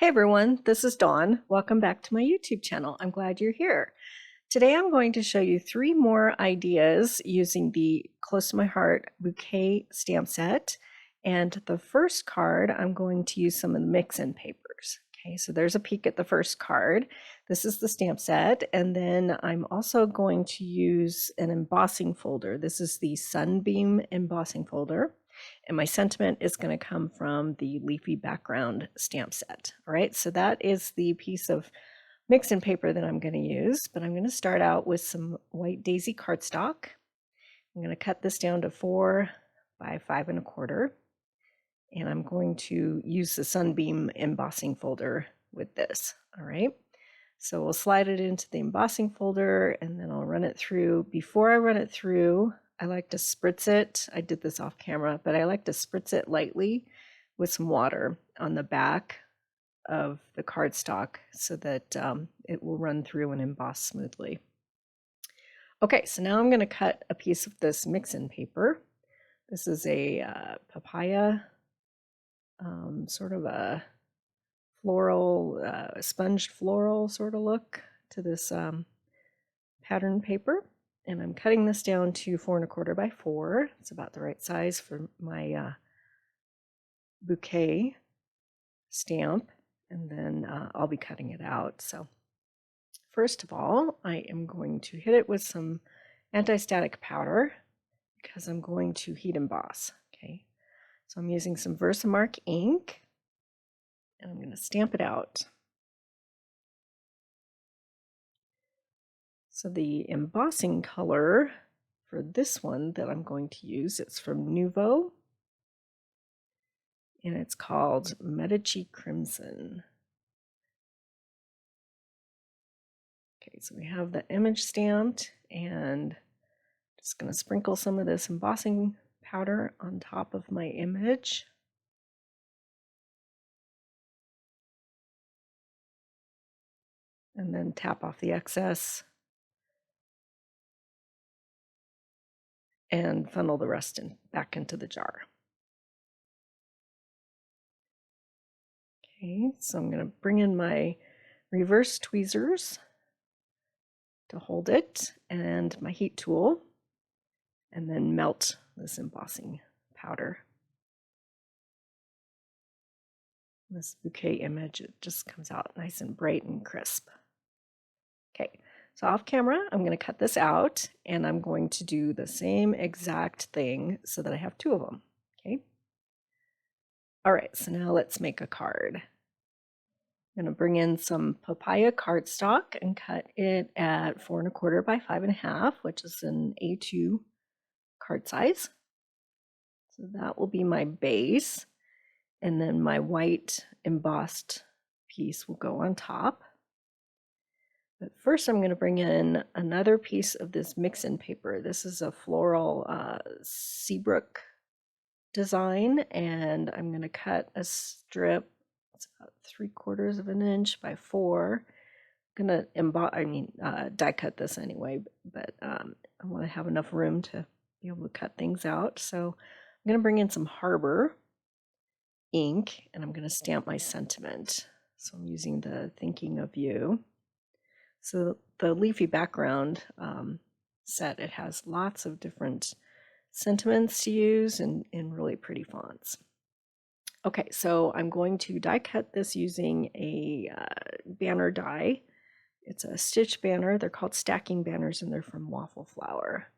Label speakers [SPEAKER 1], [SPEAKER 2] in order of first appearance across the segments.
[SPEAKER 1] Hey everyone, this is Dawn. Welcome back to my YouTube channel. I'm glad you're here. Today I'm going to show you 3 more ideas using the Close to My Heart Bouquet stamp set. And the first card, I'm going to use some of the mix-in papers. Okay, so there's a peek at the first card. This is the stamp set. And then I'm also going to use an embossing folder. This is the Sunbeam embossing folder. And my sentiment is going to come from the leafy background stamp set. All right, so that is the piece of mix-in paper that I'm going to use, but I'm going to start out with some white daisy cardstock. I'm going to cut this down to 4 by 5 1/4, and I'm going to use the Sunbeam embossing folder with this. All right, so we'll slide it into the embossing folder, and then I'll run it through. Before I run it through, I like to spritz it. I did this off camera, but I like to spritz it lightly with some water on the back of the cardstock so that it will run through and emboss smoothly. Okay, so now I'm going to cut a piece of this mix-in paper. This is a papaya, sort of a floral, sponged floral sort of look to this pattern paper. And I'm cutting this down to 4 1/4 by 4. It's about the right size for my bouquet stamp. And then I'll be cutting it out. So first of all, I am going to hit it with some anti-static powder because I'm going to heat emboss. Okay, so I'm using some Versamark ink and I'm going to stamp it out. So the embossing color for this one that I'm going to use, it's from Nuvo, and it's called Medici Crimson. Okay, so we have the image stamped, and just going to sprinkle some of this embossing powder on top of my image. And then tap off the excess and funnel the rest back into the jar. Okay, so I'm going to bring in my reverse tweezers to hold it and my heat tool, and then melt this embossing powder. This bouquet image, it just comes out nice and bright and crisp. Okay, so off camera, I'm going to cut this out, and I'm going to do the same exact thing so that I have 2 of them. Okay. All right, so now let's make a card. I'm going to bring in some papaya cardstock and cut it at 4 1/4 by 5 1/2, which is an A2 card size. So that will be my base, and then my white embossed piece will go on top. But first I'm going to bring in another piece of this mix-in paper. This is a floral Seabrook design, and I'm going to cut a strip. It's about 3/4 of an inch by 4. I'm going to die cut this anyway, but I want to have enough room to be able to cut things out. So I'm going to bring in some Harbor ink, and I'm going to stamp my sentiment. So I'm using the Thinking of You. So the leafy background set, it has lots of different sentiments to use and in really pretty fonts. Okay, so I'm going to die cut this using a banner die. It's a stitch banner. They're called stacking banners, and they're from Waffle Flower.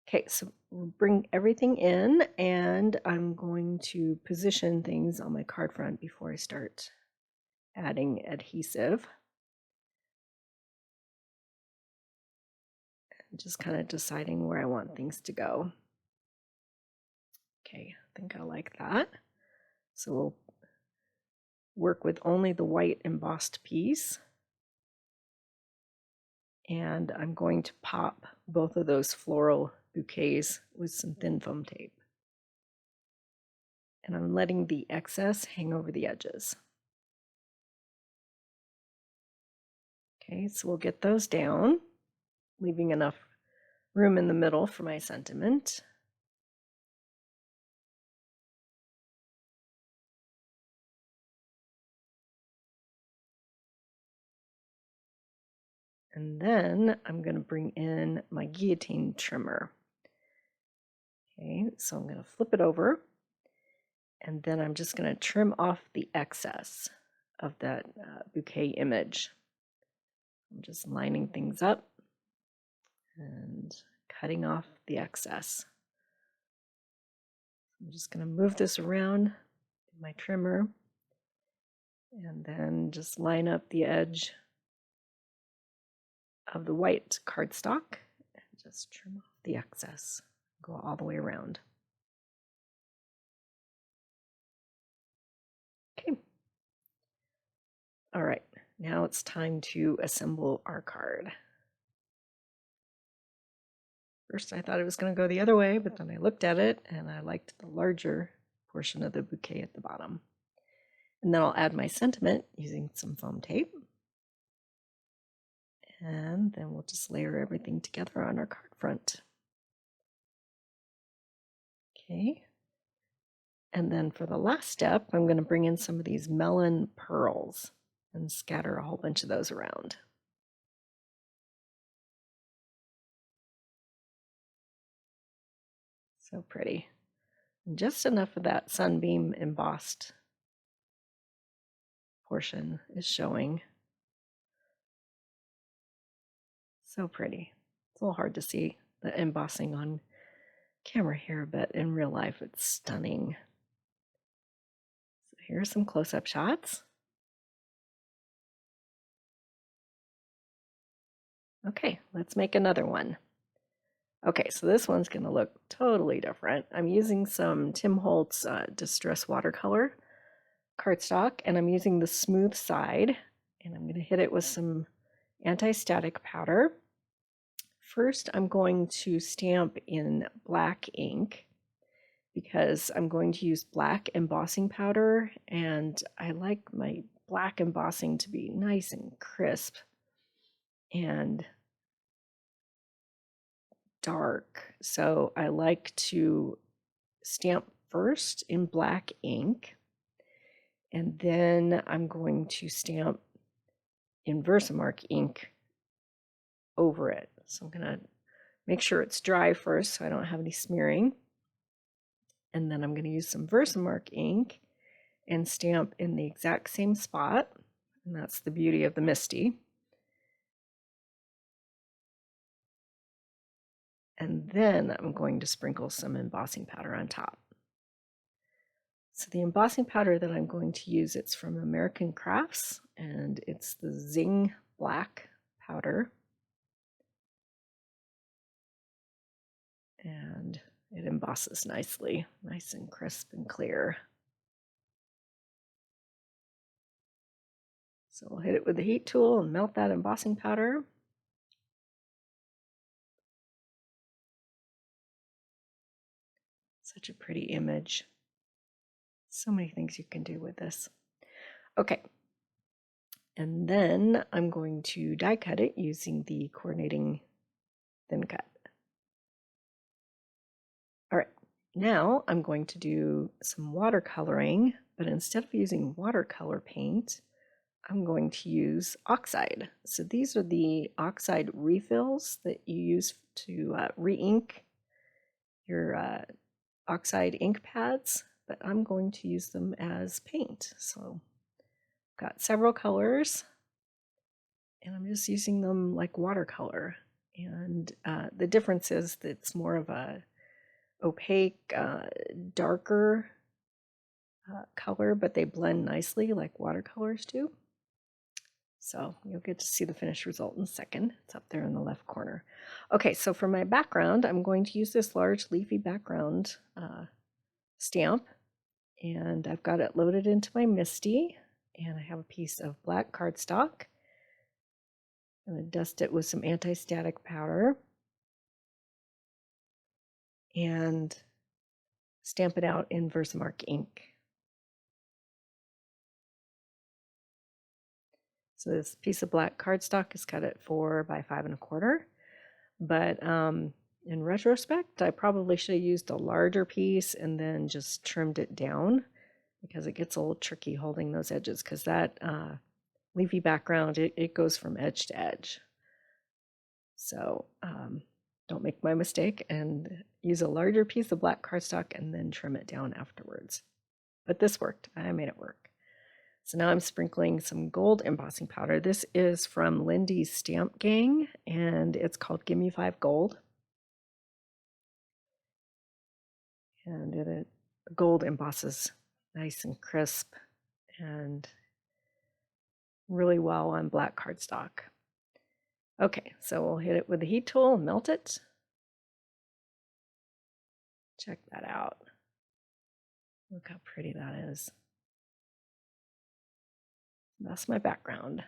[SPEAKER 1] Okay, so we'll bring everything in, and I'm going to position things on my card front before I start adding adhesive. Just kind of deciding where I want things to go. Okay, I think I like that. So we'll work with only the white embossed piece. And I'm going to pop both of those floral bouquets with some thin foam tape. And I'm letting the excess hang over the edges. Okay, so we'll get those down, leaving enough room in the middle for my sentiment. And then I'm going to bring in my guillotine trimmer. Okay, so I'm going to flip it over, and then I'm just going to trim off the excess of that bouquet image. I'm just lining things up and cutting off the excess. I'm just going to move this around in my trimmer and then just line up the edge of the white cardstock and just trim off the excess. Go all the way around. Okay. All right, now it's time to assemble our card. First, I thought it was going to go the other way, but then I looked at it and I liked the larger portion of the bouquet at the bottom. And then I'll add my sentiment using some foam tape. And then we'll just layer everything together on our card front. Okay. And then for the last step, I'm going to bring in some of these melon pearls and scatter a whole bunch of those around. So pretty. And just enough of that sunbeam embossed portion is showing. So pretty. It's a little hard to see the embossing on camera here, but in real life it's stunning. So here's some close-up shots. Okay, let's make another one. Okay, so this one's going to look totally different. I'm using some Tim Holtz Distress Watercolor cardstock, and I'm using the smooth side, and I'm going to hit it with some anti-static powder. First, I'm going to stamp in black ink because I'm going to use black embossing powder, and I like my black embossing to be nice and crisp and dark. So I like to stamp first in black ink, and then I'm going to stamp in Versamark ink over it. So I'm going to make sure it's dry first so I don't have any smearing. And then I'm going to use some Versamark ink and stamp in the exact same spot. And that's the beauty of the Misty. And then I'm going to sprinkle some embossing powder on top. So the embossing powder that I'm going to use, it's from American Crafts, and it's the Zing Black powder. And it embosses nicely, nice and crisp and clear. So we'll hit it with the heat tool and melt that embossing powder. Such a pretty image. So many things you can do with this. Okay. And then I'm going to die cut it using the coordinating thin cut. All right, now I'm going to do some watercoloring, but instead of using watercolor paint, I'm going to use oxide. So these are the oxide refills that you use to re-ink your oxide ink pads, but I'm going to use them as paint. So I've got several colors, and I'm just using them like watercolor. And the difference is that it's more of a opaque, darker color, but they blend nicely like watercolors do. So you'll get to see the finished result in a second. It's up there in the left corner. Okay, so for my background, I'm going to use this large leafy background stamp, and I've got it loaded into my Misty, and I have a piece of black cardstock. I'm going to dust it with some anti-static powder and stamp it out in Versamark ink. So this piece of black cardstock is cut at 4 by 5 1/4, but in retrospect, I probably should have used a larger piece and then just trimmed it down, because it gets a little tricky holding those edges, because that leafy background, it goes from edge to edge. So don't make my mistake and use a larger piece of black cardstock and then trim it down afterwards. But this worked. I made it work. So now I'm sprinkling some gold embossing powder. This is from Lindy's Stamp Gang, and it's called Gimme 5 Gold. And it gold embosses nice and crisp and really well on black cardstock. Okay, so we'll hit it with the heat tool and melt it. Check that out. Look how pretty that is. That's my background.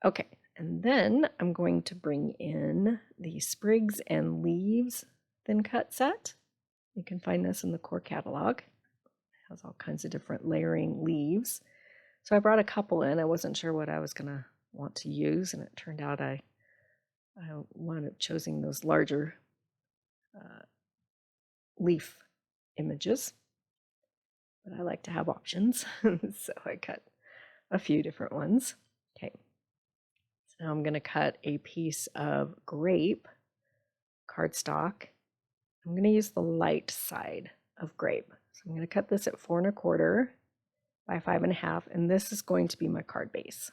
[SPEAKER 1] Okay, and then I'm going to bring in the Sprigs and Leaves thin cut set. You can find this in the core catalog. It has all kinds of different layering leaves. So I brought a couple in. I wasn't sure what I was going to want to use, and it turned out I wound up choosing those larger leaf images. But I like to have options, so I cut a few different ones. Okay, so now I'm going to cut a piece of grape cardstock. I'm going to use the light side of grape. So I'm going to cut this at 4 1/4 by 5 1/2, and this is going to be my card base.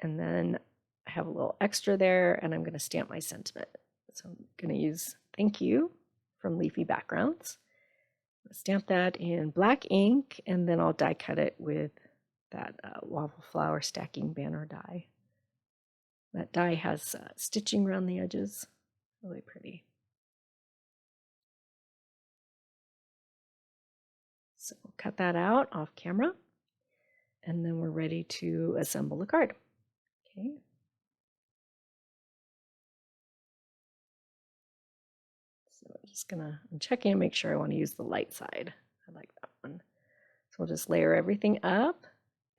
[SPEAKER 1] And then I have a little extra there, and I'm going to stamp my sentiment. So I'm going to use Thank You from Leafy Backgrounds. Stamp that in black ink, and then I'll die cut it with that waffle flower stacking banner die. That die has stitching around the edges, really pretty. So we'll cut that out off camera, and then we're ready to assemble the card. Okay. So I'm checking to make sure I want to use the light side. I like that one. So we'll just layer everything up,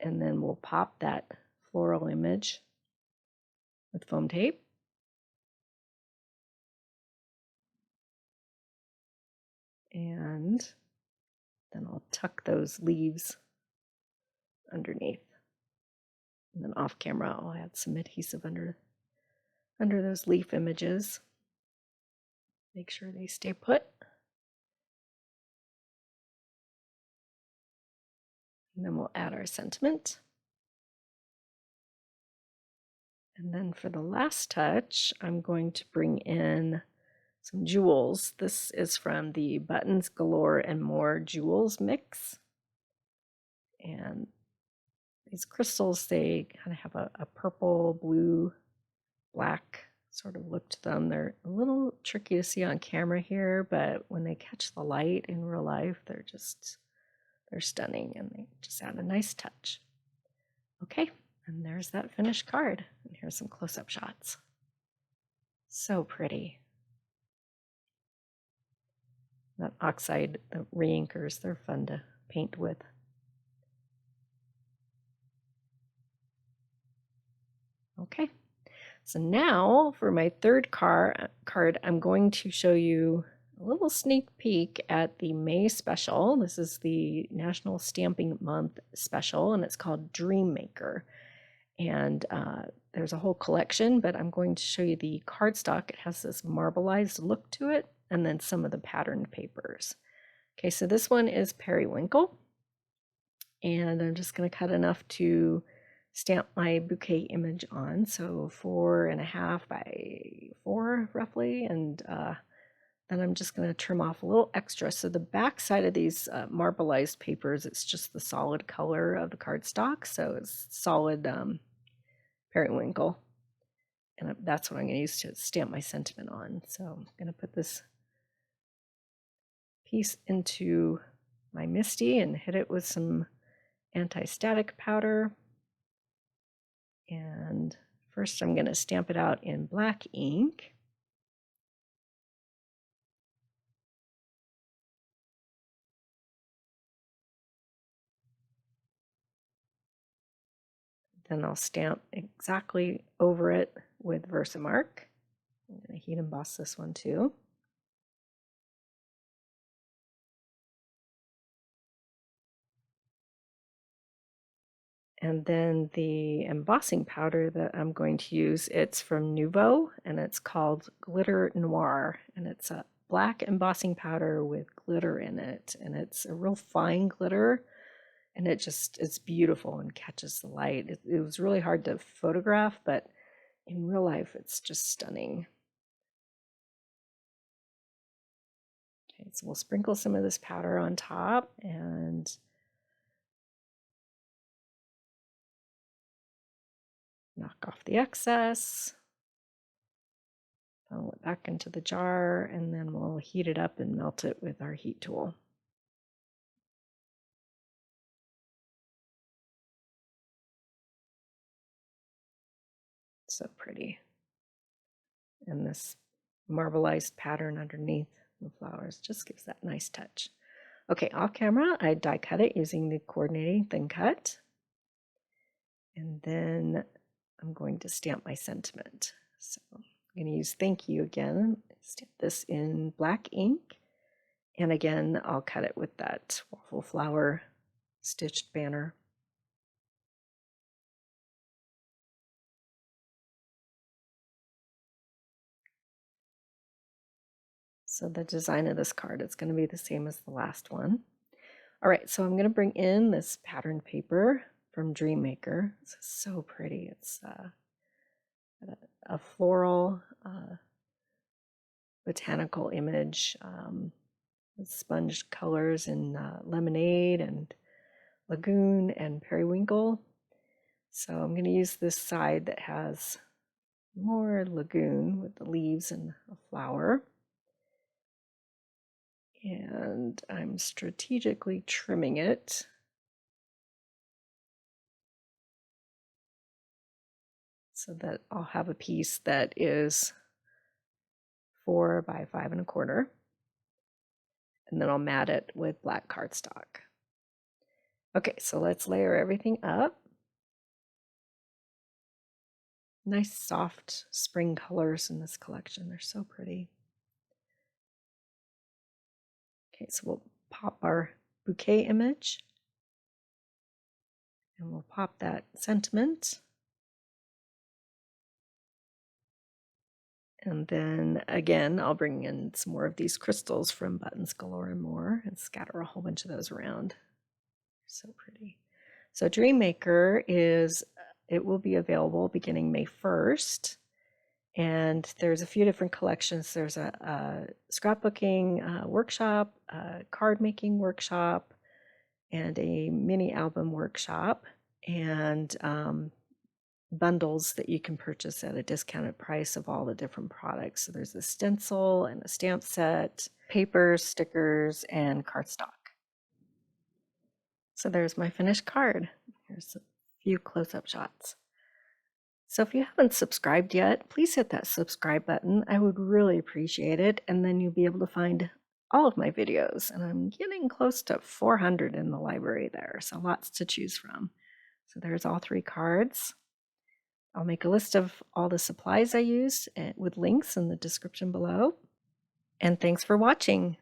[SPEAKER 1] and then we'll pop that floral image with foam tape. And then I'll tuck those leaves underneath. And then off camera, I'll add some adhesive under those leaf images. Make sure they stay put. And then we'll add our sentiment. And then for the last touch, I'm going to bring in some jewels. This is from the Buttons Galore and More Jewels mix. And these crystals, they kind of have a purple, blue, black sort of look to them. They're a little tricky to see on camera here, but when they catch the light in real life, they're stunning, and they just add a nice touch. Okay, and there's that finished card. And here's some close-up shots. So pretty. That oxide, the reinkers, they're fun to paint with. Okay, so now for my third card, I'm going to show you a little sneak peek at the May special. This is the National Stamping Month special, and it's called Dream Maker. And there's a whole collection, but I'm going to show you the cardstock. It has this marbleized look to it, and then some of the patterned papers. Okay, so this one is periwinkle, and I'm just going to cut enough to stamp my bouquet image on, so 4 1/2 by 4 roughly, and then I'm just going to trim off a little extra. So the back side of these marbleized papers, it's just the solid color of the cardstock, so it's solid periwinkle, and that's what I'm going to use to stamp my sentiment on. So I'm going to put this piece into my MISTI and hit it with some anti-static powder. And first I'm going to stamp it out in black ink. Then I'll stamp exactly over it with Versamark. I'm going to heat emboss this one too. And then the embossing powder that I'm going to use, it's from Nuvo, and it's called Glitter Noir. And it's a black embossing powder with glitter in it. And it's a real fine glitter. And it's beautiful and catches the light. It was really hard to photograph, but in real life, it's just stunning. Okay, so we'll sprinkle some of this powder on top and knock off the excess. Funnel it back into the jar, and then we'll heat it up and melt it with our heat tool. So pretty. And this marbleized pattern underneath the flowers just gives that nice touch. Okay, off camera, I die cut it using the coordinating thin cut. And then I'm going to stamp my sentiment. So I'm going to use thank you again, stamp this in black ink. And again, I'll cut it with that waffle flower stitched banner. So the design of this card is going to be the same as the last one. All right, so I'm going to bring in this patterned paper from Dreammaker. This is so pretty. It's a floral botanical image with sponge colors in lemonade and lagoon and periwinkle. So I'm going to use this side that has more lagoon with the leaves and a flower. And I'm strategically trimming it so that I'll have a piece that is 4 by 5 1/4. And then I'll mat it with black cardstock. Okay, so let's layer everything up. Nice soft spring colors in this collection. They're so pretty. Okay, so we'll pop our bouquet image. And we'll pop that sentiment. And then again, I'll bring in some more of these crystals from Buttons Galore and More and scatter a whole bunch of those around. So pretty. So Dreammaker it will be available beginning May 1st. And there's a few different collections. There's a scrapbooking workshop, a card making workshop, and a mini album workshop, and bundles that you can purchase at a discounted price of all the different products. So there's a stencil and a stamp set, paper, stickers, and cardstock. So there's my finished card. Here's a few close-up shots. So if you haven't subscribed yet, please hit that subscribe button. I would really appreciate it. And then you'll be able to find all of my videos. And I'm getting close to 400 in the library there, so lots to choose from. So there's all 3 cards. I'll make a list of all the supplies I used with links in the description below. And thanks for watching.